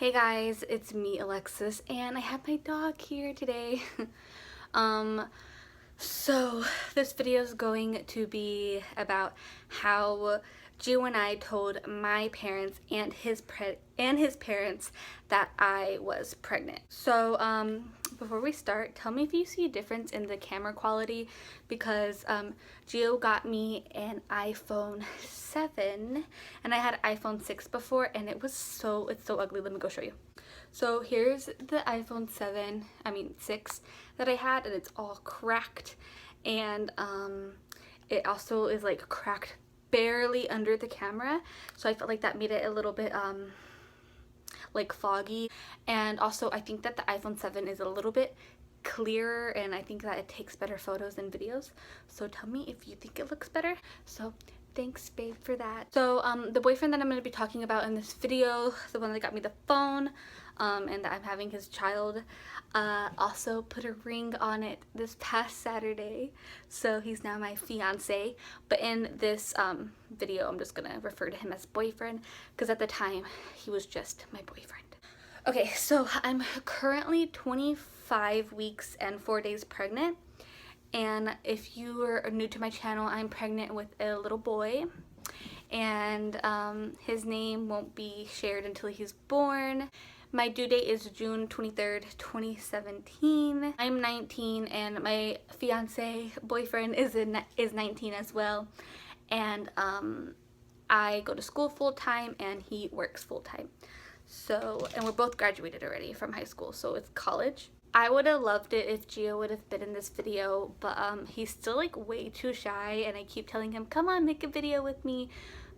Hey guys, it's me Alexis and I have my dog here today. So this video is going to be about how Gio and I told my parents and his parents that I was pregnant. So before we start, tell me if you see a difference in the camera quality because Gio got me an iPhone 7 and I had iPhone 6 before and it's so ugly. Let me go show you. So here's the iPhone 6 that I had, and it's all cracked, and it also is like cracked barely under the camera, so I felt like that made it a little bit like foggy. And also I think that the iPhone 7 is a little bit clearer, and I think that it takes better photos and videos, so tell me if you think it looks better. So thanks babe for that. So the boyfriend that I'm going to be talking about in this video, the one that got me the phone and that I'm having his child, also put a ring on it this past Saturday, so he's now my fiance. But in this video I'm just gonna refer to him as boyfriend because at the time he was just my boyfriend. Okay, so I'm currently 25 weeks and 4 days pregnant. And if you are new to my channel, I'm pregnant with a little boy, and his name won't be shared until he's born. My due date is June 23rd, 2017. I'm 19 and my fiance boyfriend is 19 as well. And I go to school full-time and he works full-time. So, and we're both graduated already from high school, so it's college. I would have loved it if Gio would have been in this video, but he's still like way too shy, and I keep telling him, come on, make a video with me,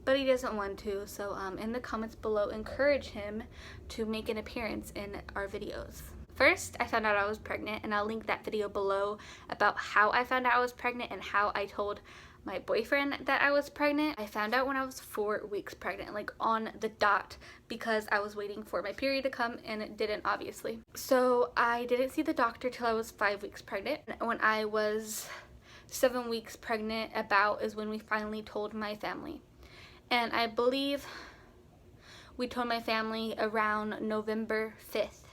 but he doesn't want to. So in the comments below, encourage him to make an appearance in our videos. First, I found out I was pregnant, and I'll link that video below about how I found out I was pregnant and how I told my boyfriend that I was pregnant. I found out when I was 4 weeks pregnant, like on the dot, because I was waiting for my period to come and it didn't, obviously. So I didn't see the doctor till I was 5 weeks pregnant. When I was 7 weeks pregnant about is when we finally told my family. And I believe we told my family around November 5th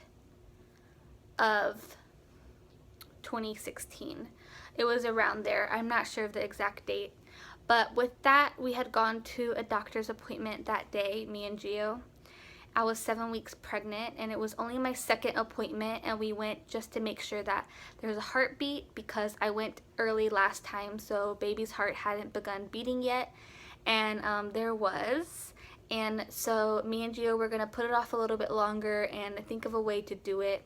of 2016. It was around there. I'm not sure of the exact date. But with that, we had gone to a doctor's appointment that day, me and Gio. I was 7 weeks pregnant, and it was only my second appointment, and we went just to make sure that there was a heartbeat because I went early last time, so baby's heart hadn't begun beating yet, and there was. And so me and Gio were going to put it off a little bit longer and think of a way to do it.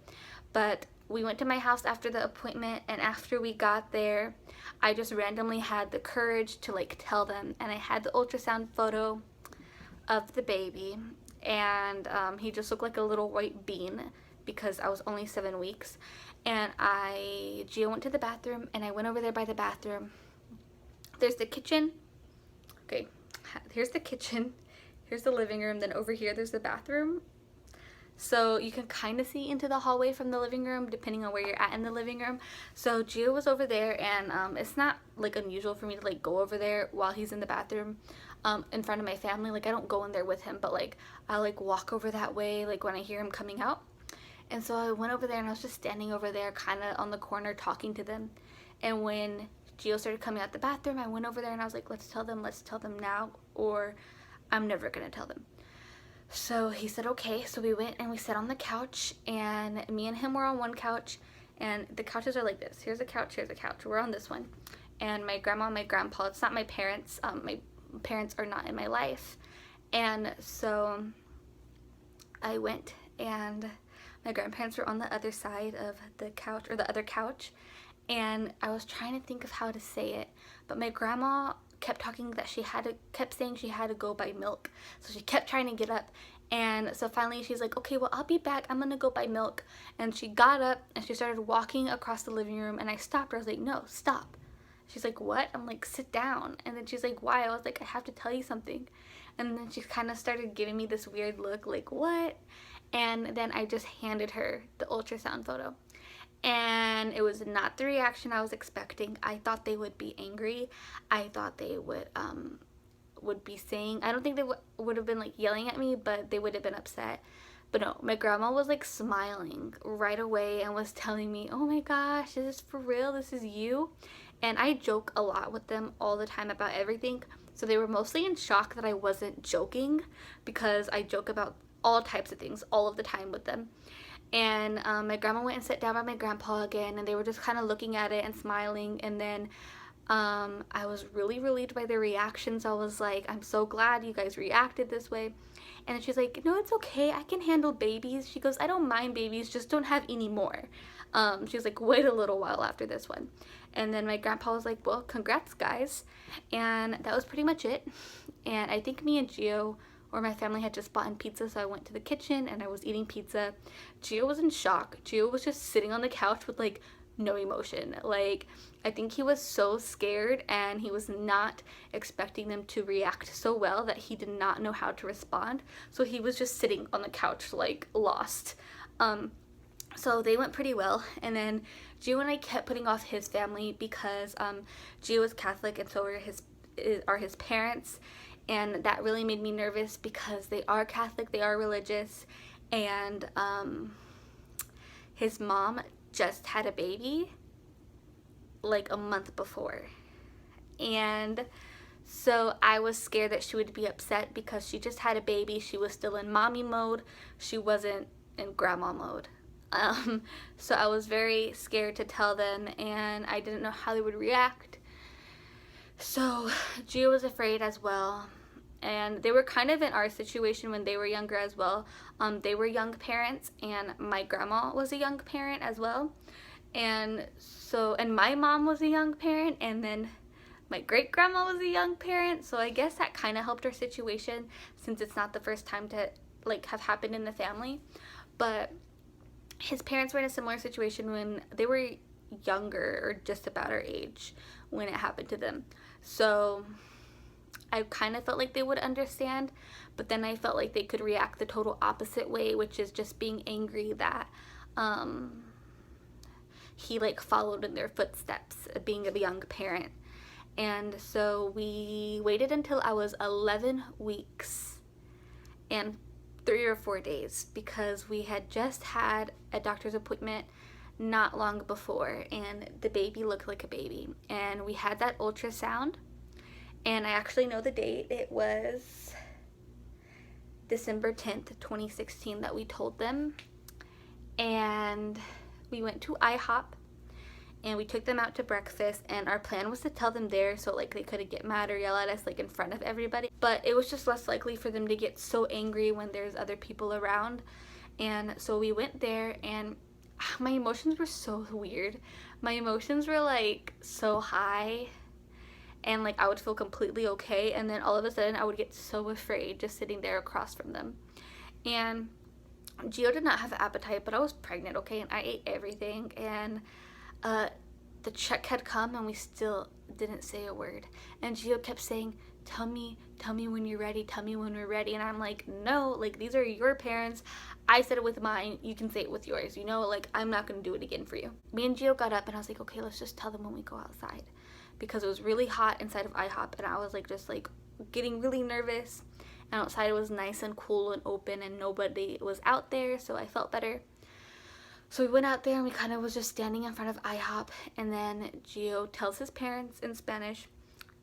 But we went to my house after the appointment, and after we got there, I just randomly had the courage to like tell them, and I had the ultrasound photo of the baby, and he just looked like a little white bean because I was only 7 weeks. And Gio went to the bathroom, and I went over there by the bathroom. There's the kitchen. Okay, here's the kitchen. Here's the living room. Then over here, there's the bathroom. So you can kind of see into the hallway from the living room depending on where you're at in the living room. So Gio was over there, and it's not like unusual for me to like go over there while he's in the bathroom in front of my family. Like I don't go in there with him, but like I like walk over that way like when I hear him coming out. And so I went over there, and I was just standing over there kind of on the corner talking to them. And when Gio started coming out the bathroom, I went over there and I was like, let's tell them now, or I'm never gonna tell them. So he said okay, so we went and we sat on the couch, and me and him were on one couch, and the couches are like this. Here's a couch, here's a couch. We're on this one. And my grandma and my grandpa, it's not my parents. My parents are not in my life. And so I went, and my grandparents were on the other side of the couch, or the other couch, and I was trying to think of how to say it, but my grandma kept saying she had to go buy milk, so she kept trying to get up. And so finally she's like, okay, well, I'll be back, I'm gonna go buy milk. And she got up and she started walking across the living room, and I stopped her. I was like, no, stop. She's like, what? I'm like, sit down. And then she's like, why? I was like, I have to tell you something. And then she kind of started giving me this weird look like, what? And then I just handed her the ultrasound photo. And it was not the reaction I was expecting. I thought they would be angry. I thought they would be saying, I don't think they would have been like yelling at me, but they would have been upset. But no, my grandma was like smiling right away and was telling me, oh my gosh, is this for real? This is you? And I joke a lot with them all the time about everything. So they were mostly in shock that I wasn't joking, because I joke about all types of things all of the time with them. And my grandma went and sat down by my grandpa again, and they were just kind of looking at it and smiling. And then I was really relieved by their reactions. I was like, I'm so glad you guys reacted this way. And then she's like, no, it's okay, I can handle babies. She goes, I don't mind babies, just don't have any more. She was like, wait a little while after this one. And then my grandpa was like, well, congrats guys. And that was pretty much it. And I think me and Gio, or my family, had just bought in pizza, so I went to the kitchen and I was eating pizza. Gio was in shock. Gio was just sitting on the couch with like no emotion. Like, I think he was so scared and he was not expecting them to react so well that he did not know how to respond. So he was just sitting on the couch like lost. So they went pretty well. And then Gio and I kept putting off his family because Gio is Catholic and so are his parents. And that really made me nervous because they are Catholic, they are religious, and his mom just had a baby like a month before. And so I was scared that she would be upset because she just had a baby. She was still in mommy mode. She wasn't in grandma mode. So I was very scared to tell them, and I didn't know how they would react. So Gio was afraid as well. And they were kind of in our situation when they were younger as well. They were young parents, and my grandma was a young parent as well. And my mom was a young parent, and then my great grandma was a young parent. So I guess that kind of helped our situation, since it's not the first time to like have happened in the family. But his parents were in a similar situation when they were younger, or just about our age when it happened to them. So I kind of felt like they would understand, but then I felt like they could react the total opposite way, which is just being angry that he like followed in their footsteps, being a young parent. And so we waited until I was 11 weeks and 3 or 4 days, because we had just had a doctor's appointment not long before, and the baby looked like a baby. And we had that ultrasound, and I actually know the date. It was December 10th, 2016 that we told them. And we went to IHOP and we took them out to breakfast, and our plan was to tell them there so like they couldn't get mad or yell at us like in front of everybody. But it was just less likely for them to get so angry when there's other people around. And so we went there, and my emotions were so weird. My emotions were like so high, and like I would feel completely okay, and then all of a sudden I would get so afraid just sitting there across from them. And Gio did not have an appetite, but I was pregnant, okay, and I ate everything. And the check had come, and we still didn't say a word. And Gio kept saying, tell me when you're ready, tell me when we're ready. And I'm like, no, like these are your parents. I said it with mine, you can say it with yours, you know, like I'm not gonna do it again for you. Me and Gio got up, and I was like, okay, let's just tell them when we go outside, because it was really hot inside of IHOP, and I was like just like getting really nervous. And outside it was nice and cool and open, and nobody was out there, so I felt better. So we went out there, and we kind of was just standing in front of IHOP, and then Gio tells his parents in Spanish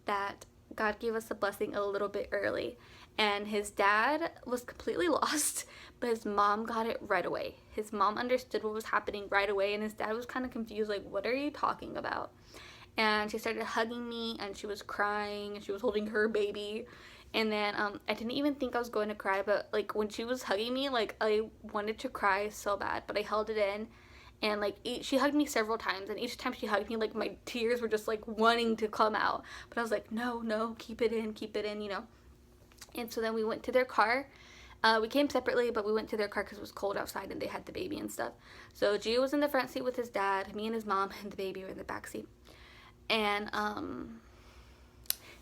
that God gave us a blessing a little bit early. And his dad was completely lost, but his mom got it right away. His mom understood what was happening right away, and his dad was kind of confused, like, what are you talking about? And she started hugging me, and she was crying, and she was holding her baby. And then I didn't even think I was going to cry, but like when she was hugging me, like I wanted to cry so bad, but I held it in. And like she hugged me several times, and each time she hugged me, like my tears were just like wanting to come out, but I was like, no, keep it in, you know. And so then we went to their car. We came separately, but we went to their car because it was cold outside and they had the baby and stuff. So Gio was in the front seat with his dad, me and his mom, and the baby were in the back seat. And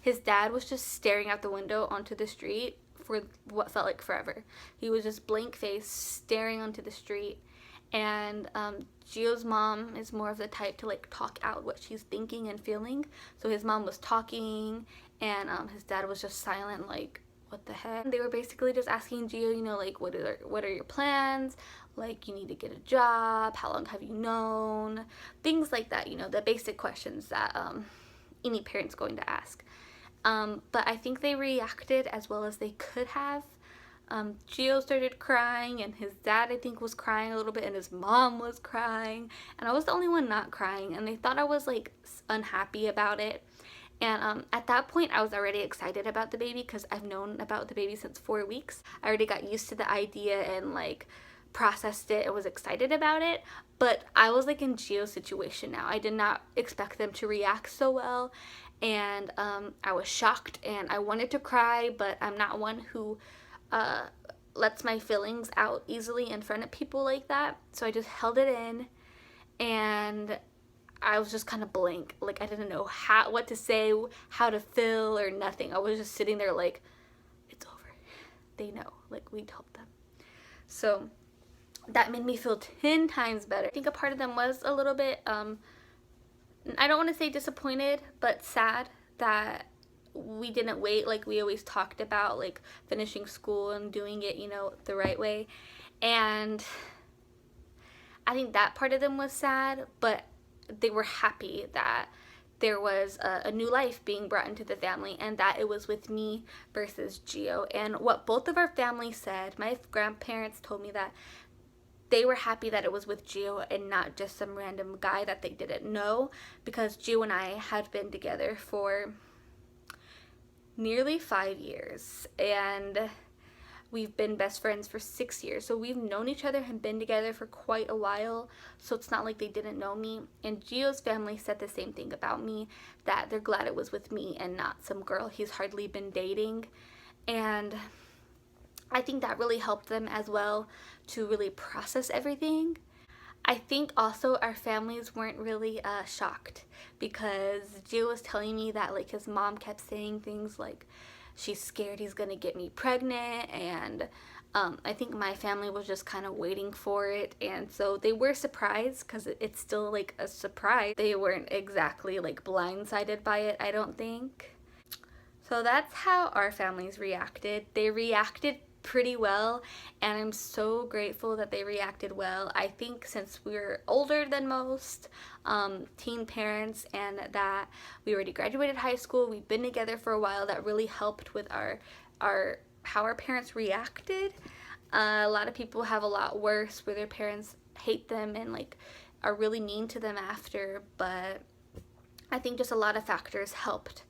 his dad was just staring out the window onto the street for what felt like forever. He was just blank faced, staring onto the street. And Gio's mom is more of the type to like talk out what she's thinking and feeling. So his mom was talking, and his dad was just silent, like what the heck. They were basically just asking Gio, you know, like, what are your plans? Like, you need to get a job, how long have you known? Things like that, you know, the basic questions that any parent's going to ask. But I think they reacted as well as they could have. Gio started crying, and his dad, I think, was crying a little bit, and his mom was crying, and I was the only one not crying, and they thought I was like unhappy about it. And at that point, I was already excited about the baby because I've known about the baby since 4 weeks. I already got used to the idea and like processed it and was excited about it. But I was like in Gio's situation now. I did not expect them to react so well, and I was shocked and I wanted to cry, but I'm not one who lets my feelings out easily in front of people like that. So I just held it in, and I was just kind of blank. Like, I didn't know what to say, how to feel, or nothing. I was just sitting there like, it's over. They know. Like, we told them. So that made me feel 10 times better. I think a part of them was a little bit, I don't want to say disappointed, but sad that we didn't wait like we always talked about, like finishing school and doing it, you know, the right way. And I think that part of them was sad, but they were happy that there was a new life being brought into the family, and that it was with me versus Gio. And what both of our families said, my grandparents told me that they were happy that it was with Gio and not just some random guy that they didn't know, because Gio and I had been together for nearly 5 years, and we've been best friends for 6 years. So we've known each other and been together for quite a while. So it's not like they didn't know me. And Gio's family said the same thing about me, that they're glad it was with me and not some girl he's hardly been dating. And I think that really helped them as well to really process everything. I think also our families weren't really shocked, because Gio was telling me that like his mom kept saying things like she's scared he's gonna get me pregnant, and I think my family was just kind of waiting for it, and so they were surprised because it's still like a surprise. They weren't exactly like blindsided by it, I don't think. So that's how our families reacted. They reacted pretty well, and I'm so grateful that they reacted well. I think since we're older than most teen parents, and that we already graduated high school, we've been together for a while, that really helped with how our parents reacted. A lot of people have a lot worse, where their parents hate them and like are really mean to them after, but I think just a lot of factors helped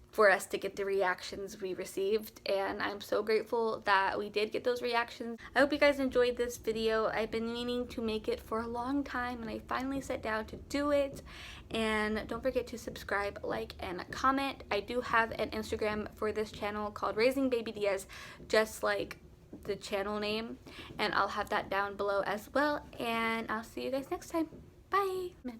for us to get the reactions we received, and I'm so grateful that we did get those reactions. I hope you guys enjoyed this video. I've been meaning to make it for a long time, and I finally sat down to do it. And don't forget to subscribe, like, and comment. I do have an Instagram for this channel called Raising Baby Diaz, just like the channel name, and I'll have that down below as well. And I'll see you guys next time. Bye. Mommy.